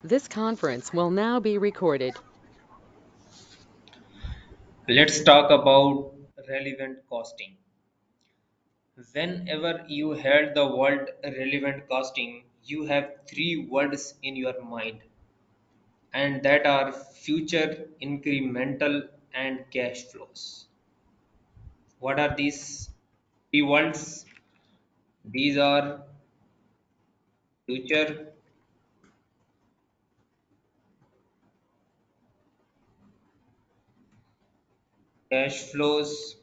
This conference will now be recorded. Let's talk about relevant costing. Whenever you heard the word relevant costing, you have three words in your mind, and that are future, incremental, and cash flows. What are these three words? These are future, cash flows,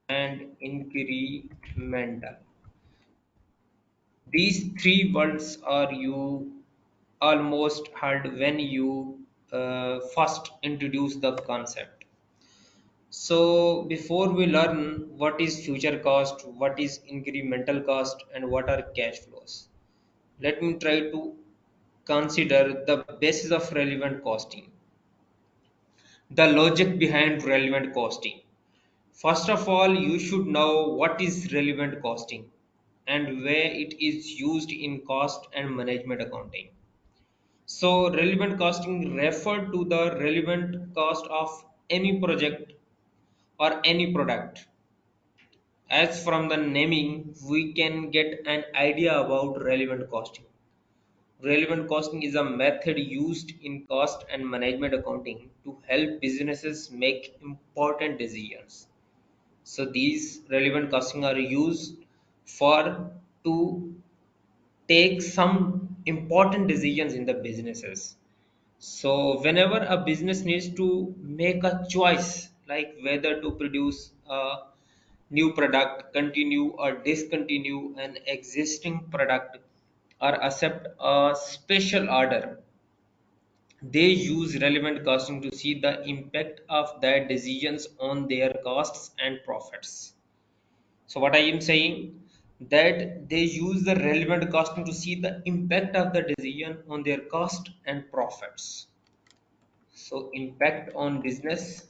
and incremental. These three words are you almost heard when you first introduce the concept. So before we learn what is future cost, what is incremental cost, and what are cash flows, let me try to consider the basis of relevant costing, the logic behind relevant costing. First of all, you should know what is relevant costing and where it is used in cost and management accounting. So, relevant costing refer to the relevant cost of any project or any product. As from the naming, we can get an idea about relevant costing. Relevant costing is a method used in cost and management accounting to help businesses make important decisions. So these relevant costing are used for to take some important decisions in the businesses. So whenever a business needs to make a choice like whether to produce a new product, continue or discontinue an existing product, or accept a special order, they use relevant costing to see the impact of their decisions on their costs and profits. So what I am saying that they use the relevant costing to see the impact of the decision on their cost and profits. So impact on business,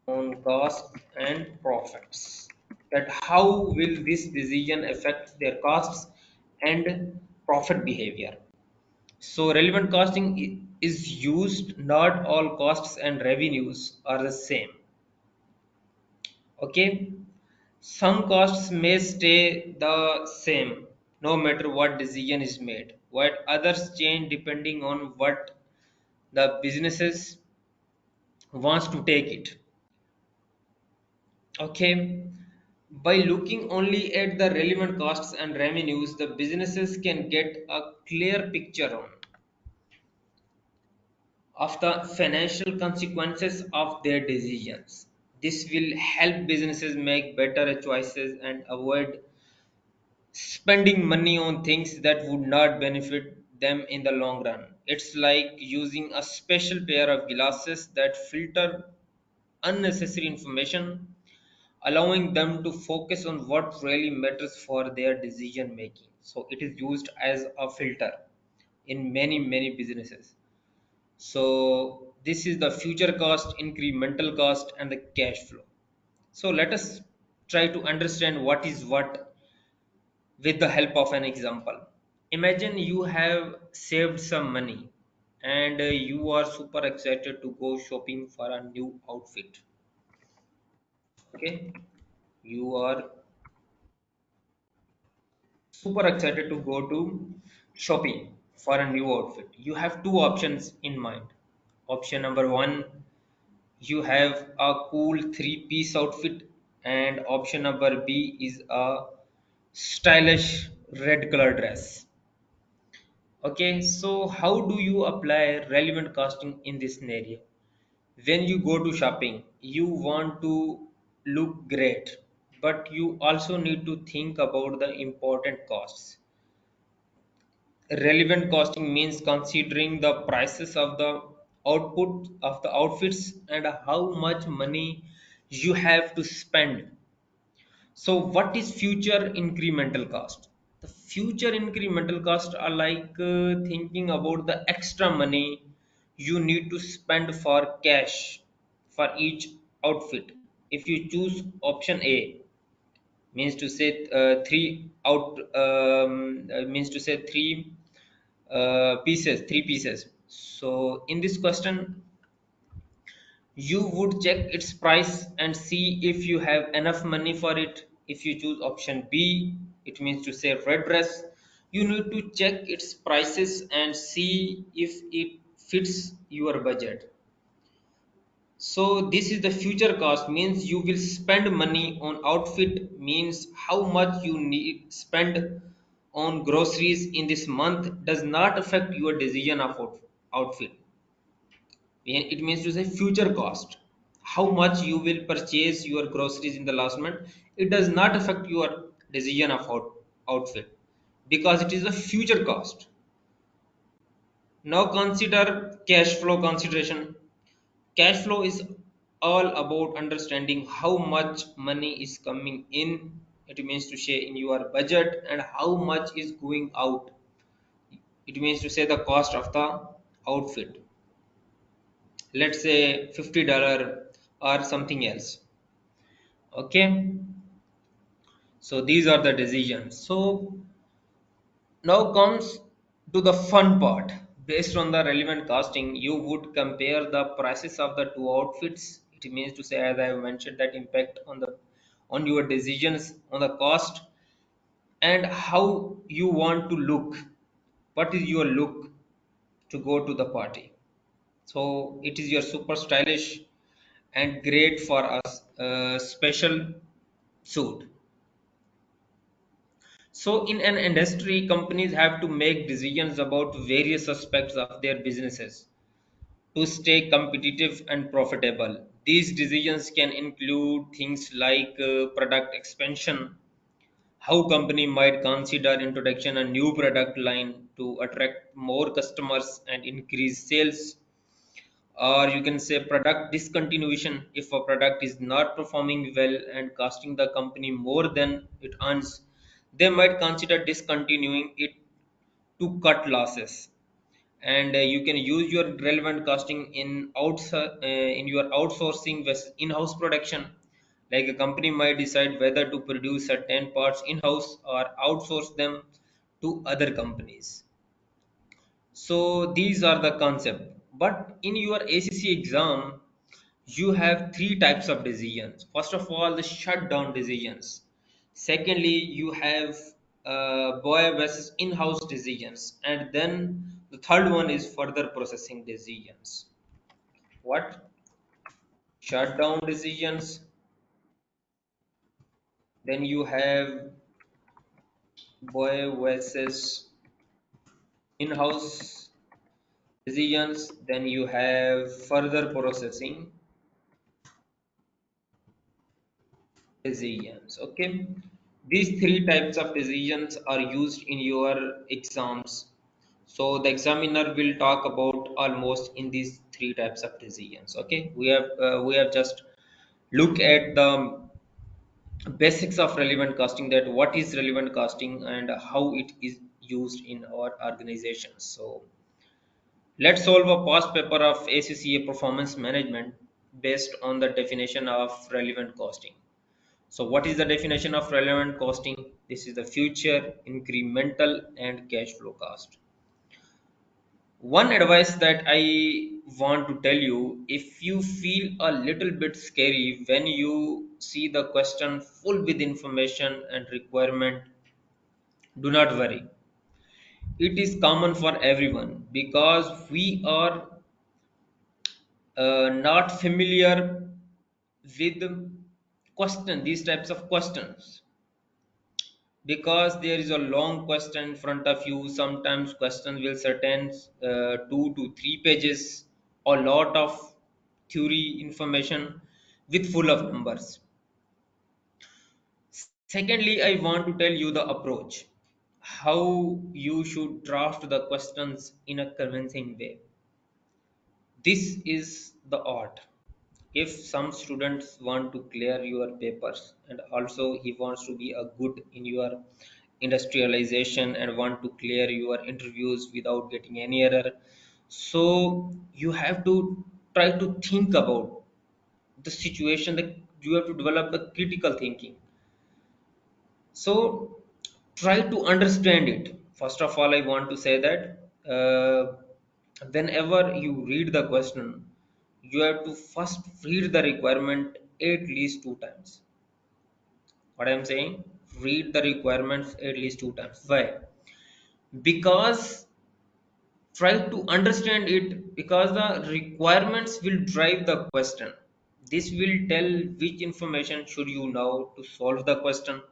on cost and profits. That how will this decision affect their costs and profit behavior. So relevant costing is used, not all costs and revenues are the same. Okay, some costs may stay the same no matter what decision is made, while others change depending on what the businesses wants to take it. Okay, by looking only at the relevant costs and revenues, the businesses can get a clear picture on of the financial consequences of their decisions. This will help businesses make better choices and avoid spending money on things that would not benefit them in the long run. It's like using a special pair of glasses that filter unnecessary information, allowing them to focus on what really matters for their decision making. So it is used as a filter in many businesses. So this is the future cost, incremental cost, and the cash flow. So let us try to understand what is what with the help of an example. Imagine you have saved some money and you are super excited to go shopping for a new outfit. Okay, you are super excited to go to shopping for a new outfit. You have two options in mind. Option number one, you have a cool three-piece outfit, and option number B is a stylish red color dress. Okay, so how do you apply relevant costing in this scenario? When you go to shopping, you want to look great, but you also need to think about the important costs. Relevant costing means considering the prices of the output of the outfits and how much money you have to spend. So what is future incremental cost? The future incremental cost are like thinking about the extra money you need to spend for cash for each outfit. If you choose option A, means to say three out means to say three pieces. So in this question you would check its price and see if you have enough money for it. If you choose option B, it means to say red dress, you need to check its prices and see if it fits your budget. So this is the future cost, means you will spend money on outfit, means how much you need spend on groceries in this month does not affect your decision of outfit. It means to say future cost. How much you will purchase your groceries in the last month, it does not affect your decision of outfit because it is a future cost. Now consider cash flow consideration. Cash flow is all about understanding how much money is coming in. It means to say in your budget and how much is going out. It means to say the cost of the outfit. Let's say $50 or something else. Okay, so these are the decisions. So now comes to the fun part. Based on the relevant costing, you would compare the prices of the two outfits. It means to say, as I have mentioned, that impact on your decisions on the cost and how you want to look. What is your look to go to the party? So it is your super stylish and great for us special suit. So, in an industry, companies have to make decisions about various aspects of their businesses to stay competitive and profitable. These decisions can include things like product expansion, how company might consider introduction a new product line to attract more customers and increase sales, or you can say product discontinuation if a product is not performing well and costing the company more than it earns, they might consider discontinuing it to cut losses. And you can use your relevant costing in your outsourcing versus in-house production. Like a company might decide whether to produce certain parts in-house or outsource them to other companies. So these are the concept. But in your ACC exam, you have three types of decisions. First of all, the shutdown decisions. Secondly, you have boy versus in-house decisions, and then the third one is further processing decisions. What? Shutdown decisions. Then you have boy versus in-house decisions. Then you have further processing decisions. Okay, these three types of decisions are used in your exams, so the examiner will talk about almost in these three types of decisions. Okay, we have just look at the basics of relevant costing, that what is relevant costing and how it is used in our organizations. So let's solve a past paper of ACCA performance management based on the definition of relevant costing. So, what is the definition of relevant costing? This is the future, incremental, and cash flow cost. One advice that I want to tell you, if you feel a little bit scary when you see the question full with information and requirement, do not worry. It is common for everyone because we are not familiar with these types of questions, because there is a long question in front of you. Sometimes questions will certain 2 to 3 pages, a lot of theory information with full of numbers. Secondly, I want to tell you the approach, how you should draft the questions in a convincing way. This is the art. If some students want to clear your papers and also he wants to be a good in your industrialization and want to clear your interviews without getting any error, so you have to try to think about the situation, that you have to develop the critical thinking. So try to understand it. First of all, I want to say that whenever you read the question, you have to first read the requirement at least two times. What I'm saying, read the requirements at least two times. Why? Because try to understand it, because the requirements will drive the question. This will tell which information should you know to solve the question,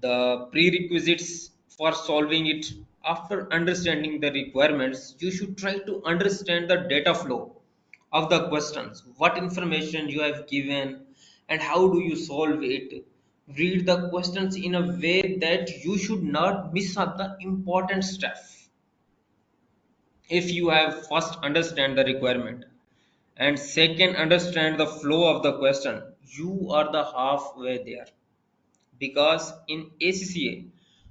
the prerequisites for solving it. After understanding the requirements, you should try to understand the data flow of the questions, what information you have given and how do you solve it. Read the questions in a way that you should not miss out the important stuff. If you have first understand the requirement and second understand the flow of the question, you are the halfway there. Because in ACCA,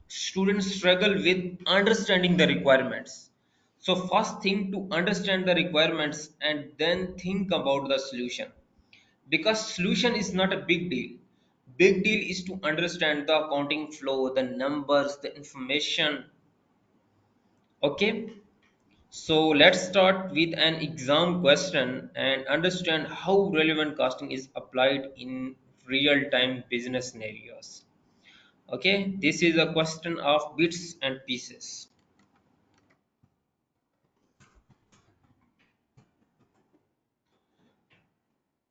students struggle with understanding the requirements. So first thing to understand the requirements and then think about the solution. Because solution is not a big deal. Big deal is to understand the accounting flow, the numbers, the information. Okay. So let's start with an exam question and understand how relevant costing is applied in real-time business scenarios. Okay, this is a question of bits and pieces.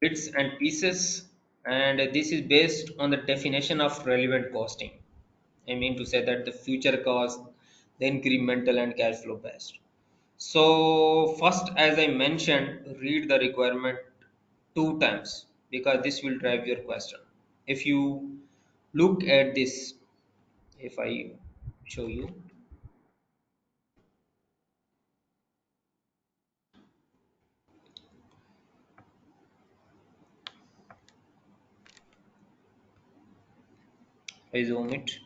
Bits and pieces, and this is based on the definition of relevant costing. I mean to say that the future cost, the incremental and cash flow based. So first, as I mentioned, read the requirement two times because this will drive your question. If you look at this, if I show you, I zoom it.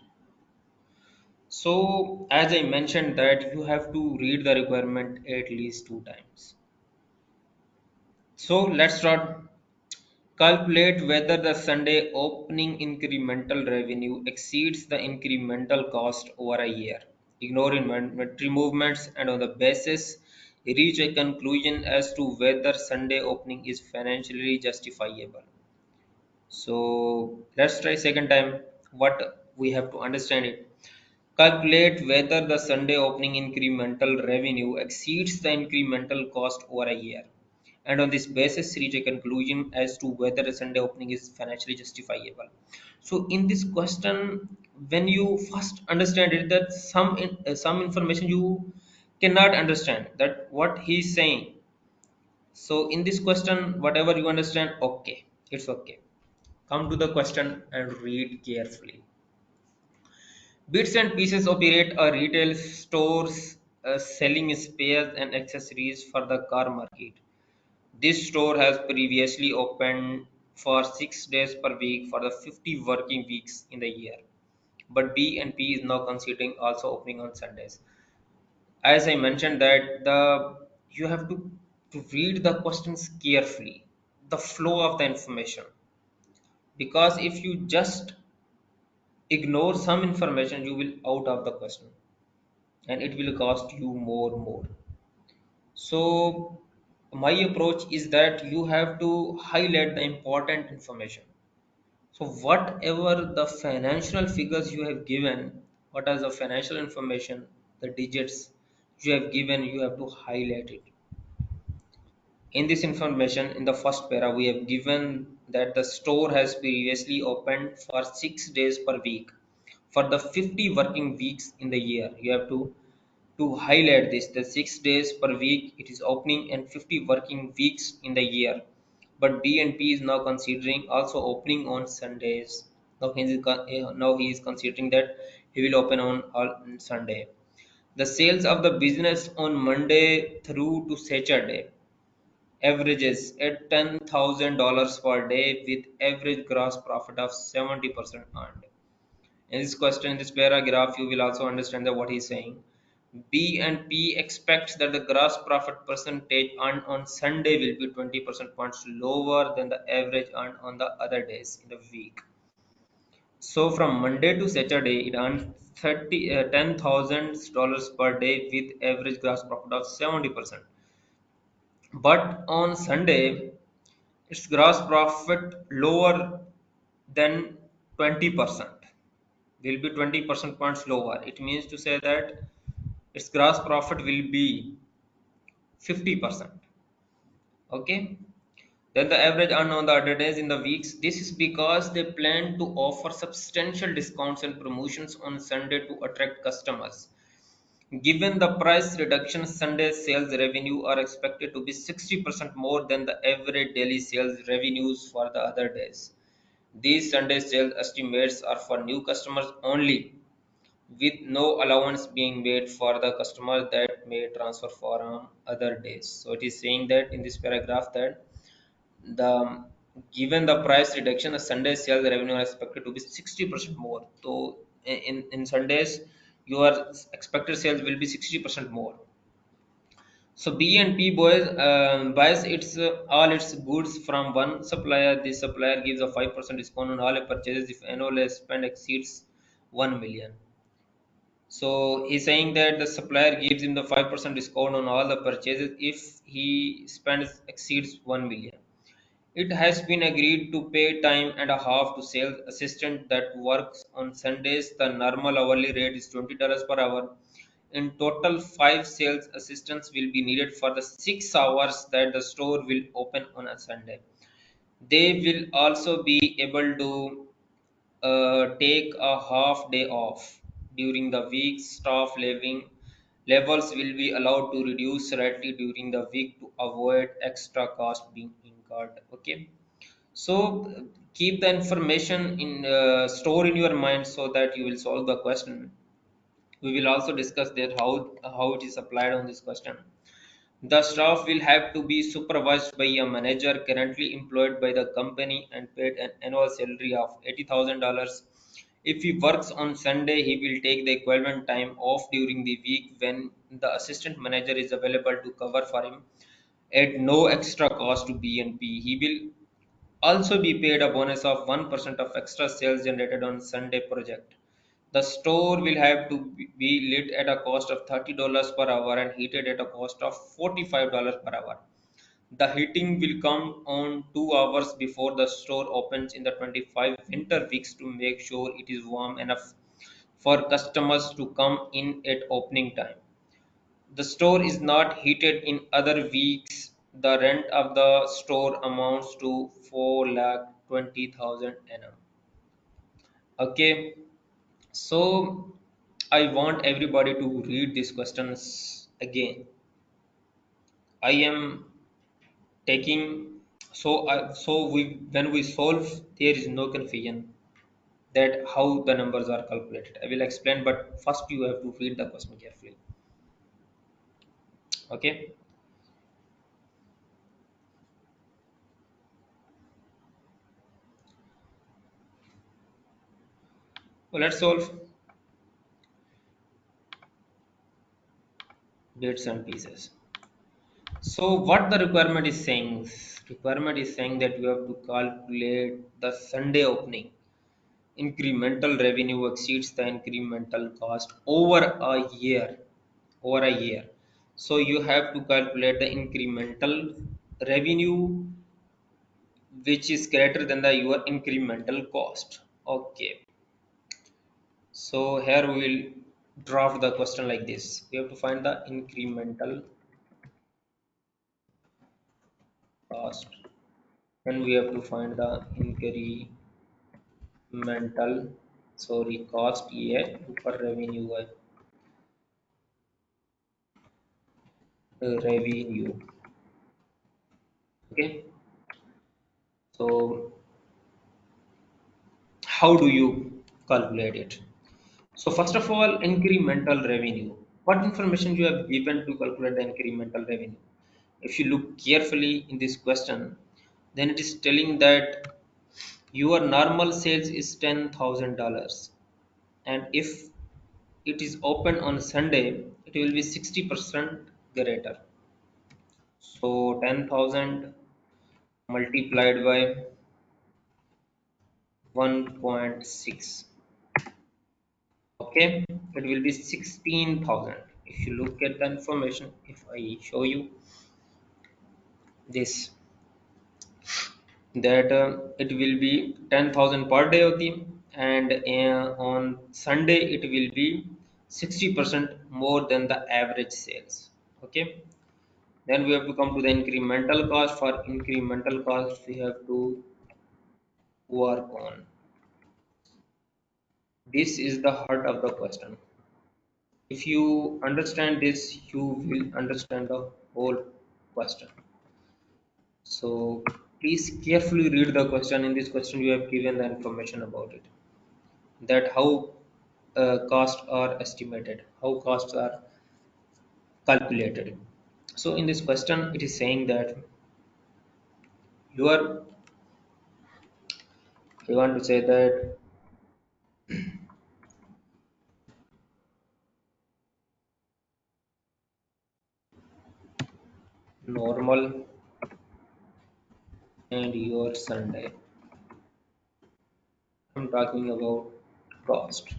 So as I mentioned that you have to read the requirement at least two times. So let's start. Calculate whether the Sunday opening incremental revenue exceeds the incremental cost over a year. Ignore inventory movements and on the basis reach a conclusion as to whether Sunday opening is financially justifiable. So let's try second time. What we have to understand it. Calculate whether the Sunday opening incremental revenue exceeds the incremental cost over a year. And on this basis, reach a conclusion as to whether a Sunday opening is financially justifiable. So, in this question, when you first understand it, that some information you cannot understand that what he is saying. So, in this question, whatever you understand, okay, it's okay. Come to the question and read carefully. Bits and Pieces operate a retail stores selling spares and accessories for the car market. This store has previously opened for 6 days per week for the 50 working weeks in the year. But B and P is now considering also opening on Sundays. As I mentioned that the you have to read the questions carefully, the flow of the information. Because if you just ignore some information, you will out of the question and it will cost you more. So my approach is that you have to highlight the important information. So whatever the financial figures you have given, what are the financial information, the digits you have given, you have to highlight it. In this information, in the first para, we have given that the store has previously opened for 6 days per week for the 50 working weeks in the year. You have to highlight this, the 6 days per week it is opening and 50 working weeks in the year. But B and P is now considering also opening on Sundays. Now he is considering that he will open on Sunday. The sales of the business on Monday through to Saturday averages at $10,000 per day with average gross profit of 70% earned. In this question, in this paragraph, you will also understand that what he is saying. B and P expects that the gross profit percentage earned on Sunday will be 20% points lower than the average earned on the other days in the week. So from Monday to Saturday, it earned $10,000 per day with average gross profit of 70%. But on Sunday, its gross profit lower than 20%. Will be 20% points lower. It means to say that its gross profit will be 50%. Okay. Then the average earn on the other days in the weeks. This is because they plan to offer substantial discounts and promotions on Sunday to attract customers. Given the price reduction, Sunday sales revenue are expected to be 60% more than the average daily sales revenues for the other days. These Sunday sales estimates are for new customers only, with no allowance being made for the customer that may transfer from other days. So it is saying that in this paragraph that the given the price reduction, the Sunday sales revenue are expected to be 60% more. So in Sundays, your expected sales will be 60% more. So B and P boys buys its all its goods from one supplier. This supplier gives a 5% discount on all purchases if annual spend exceeds 1 million. So he's saying that the supplier gives him the 5% discount on all the purchases if he spends exceeds 1 million. It has been agreed to pay time and a half to sales assistant that works on Sundays. The normal hourly rate is $20 per hour. In total, five sales assistants will be needed for the 6 hours that the store will open on a Sunday. They will also be able to take a half day off during the week. Staff living levels will be allowed to reduce slightly during the week to avoid extra cost being incurred. Okay, so keep the information in store in your mind so that you will solve the question. We will also discuss that how it is applied on this question. The staff will have to be supervised by a manager currently employed by the company and paid an annual salary of $80,000. If he works on Sunday, he will take the equivalent time off during the week when the assistant manager is available to cover for him at no extra cost to BNP. He will also be paid a bonus of 1% of extra sales generated on Sunday project. The store will have to be lit at a cost of $30 per hour and heated at a cost of $45 per hour. The heating will come on 2 hours before the store opens in the 25 winter weeks to make sure it is warm enough for customers to come in at opening time. The store is not heated in other weeks. The rent of the store amounts to 4,20,000 annum. Okay, so I want everybody to read these questions again. I am taking so we when we solve there is no confusion that how the numbers are calculated. I will explain, but first you have to read the question carefully. Okay, well, let's solve bits and pieces. So what the requirement is saying? Requirement is saying that you have to calculate the Sunday opening. Incremental revenue exceeds the incremental cost over a year. Over a year. So you have to calculate the incremental revenue which is greater than the your incremental cost. Okay. So here we will draft the question like this. We have to find the incremental cost. Then we have to find the incremental sorry cost ये ऊपर revenue है revenue. Okay, so how do you calculate it? So first of all, incremental revenue. What information you have given to calculate the incremental revenue? If you look carefully in this question, then it is telling that your normal sales is $10,000, and if it is open on Sunday, it will be 60% greater. So 10,000 multiplied by 1.6. Okay, it will be 16,000. If you look at the information, if I show you this, that it will be 10,000 per day of the, and on Sunday it will be 60% more than the average sales. Okay, then we have to come to the incremental cost. For incremental cost, we have to work on. This is the heart of the question. If you understand this, you will understand the whole question. So please carefully read the question. In this question, you have given the information about it. That how costs are estimated, how costs are calculated. So in this question, it is saying that you are, I want to say that normal and your Sunday. I'm talking about cost.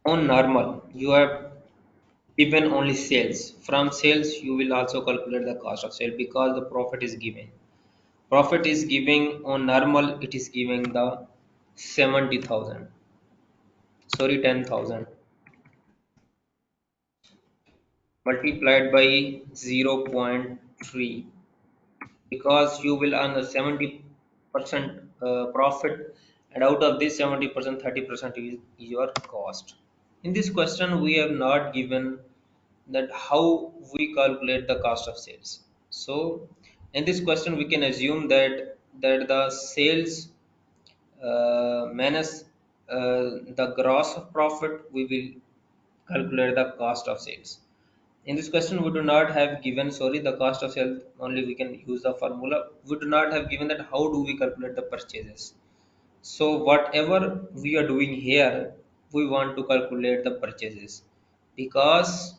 On normal, you have given only sales. From sales, you will also calculate the cost of sale because the profit is given. Profit is giving on normal, it is giving the 70,000. Sorry, 10,000 multiplied by 0.3, because you will earn a 70% profit, and out of this 70%, 30% is your cost. In this question, we have not given that how we calculate the cost of sales. So in this question, we can assume that the sales minus the gross of profit, we will calculate the cost of sales. In this question, we do not have given, sorry, the cost of sales, only we can use the formula. We do not have given that how do we calculate the purchases. So whatever we are doing here, we want to calculate the purchases because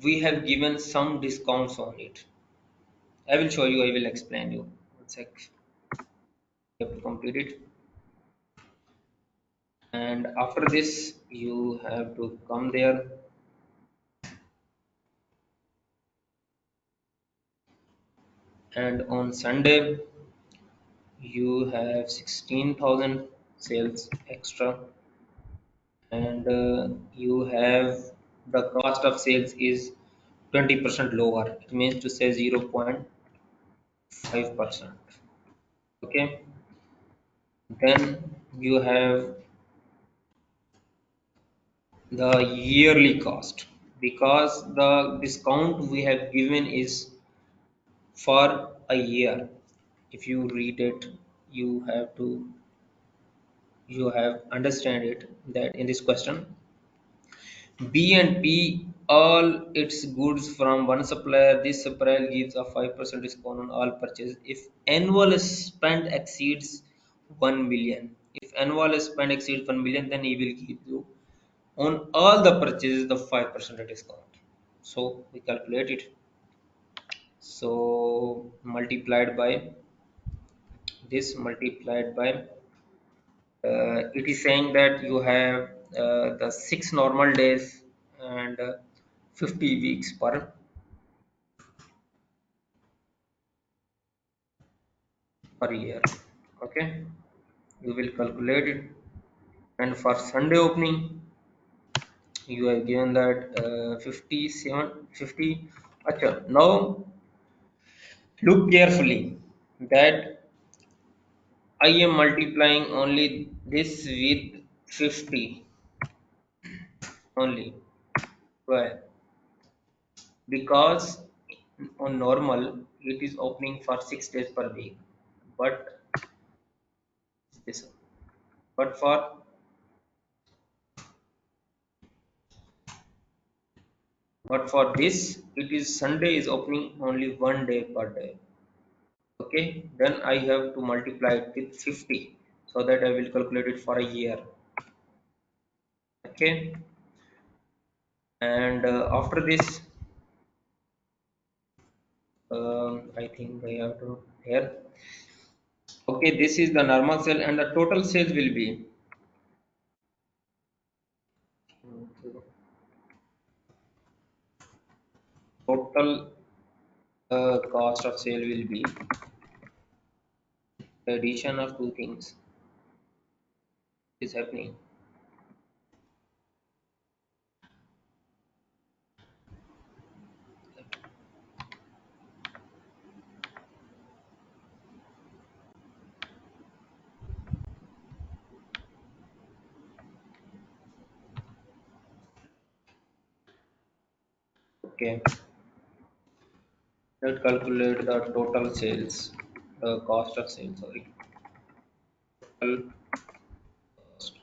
we have given some discounts on it. I will show you, I will explain you. One sec. You have to complete it. And after this, you have to come there, and on Sunday you have 16,000 sales extra, and you have the cost of sales is 20% lower. It means to say 0.5%. Okay, then you have the yearly cost, because the discount we have given is for a year. If you read it, you have to, you have understand it, that in this question, B and P all its goods from one supplier. This supplier gives a 5% discount on all purchases if annual spend exceeds 1 million. If annual spend exceeds 1 million, then he will give you on all the purchases the 5% discount. So we calculate it. So multiplied by this, multiplied by it is saying that you have the 6 normal days and 50 weeks per year. Okay, you will calculate it, and for Sunday opening you have given that 57 50. Acha, now look carefully that I am multiplying only this with 50 only. Why? Because on normal it is opening for 6 days per week, but this, but for this it is Sunday is opening only 1 day per day. Okay, then I have to multiply it with 50 so that I will calculate it for a year. Okay, and after this, I think I have to here. Okay, this is the normal sale and the total sales will be total cost of sale will be the addition of two things is happening. Okay, let's calculate the total sales, the cost of sales. Sorry, total cost.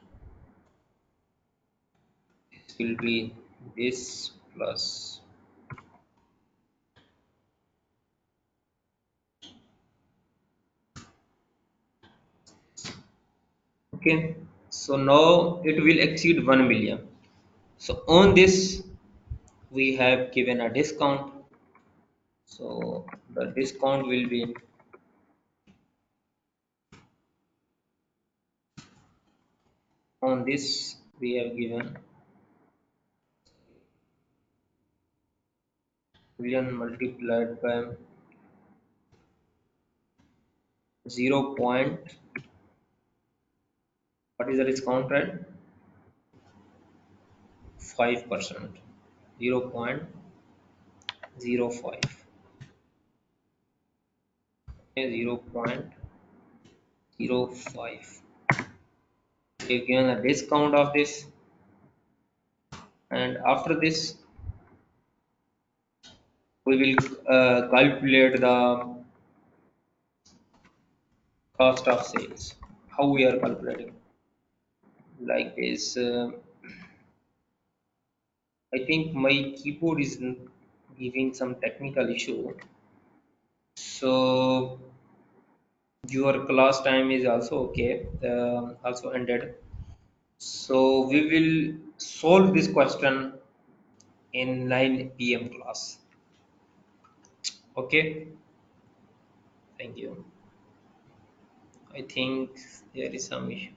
This will be this plus. Okay, so now it will exceed 1 million. So on this we have given a discount. So the discount will be on this we have given million multiplied by 0 point, what is the discount rate? 5%. 0.05. Okay, 0.05. We have given a discount of this, and after this we will calculate the cost of sales. How we are calculating? Like this. I think my keyboard is giving some technical issue. So your class time is also okay, also ended. So we will solve this question in 9 p.m. class. Okay, thank you. I think there is some issue.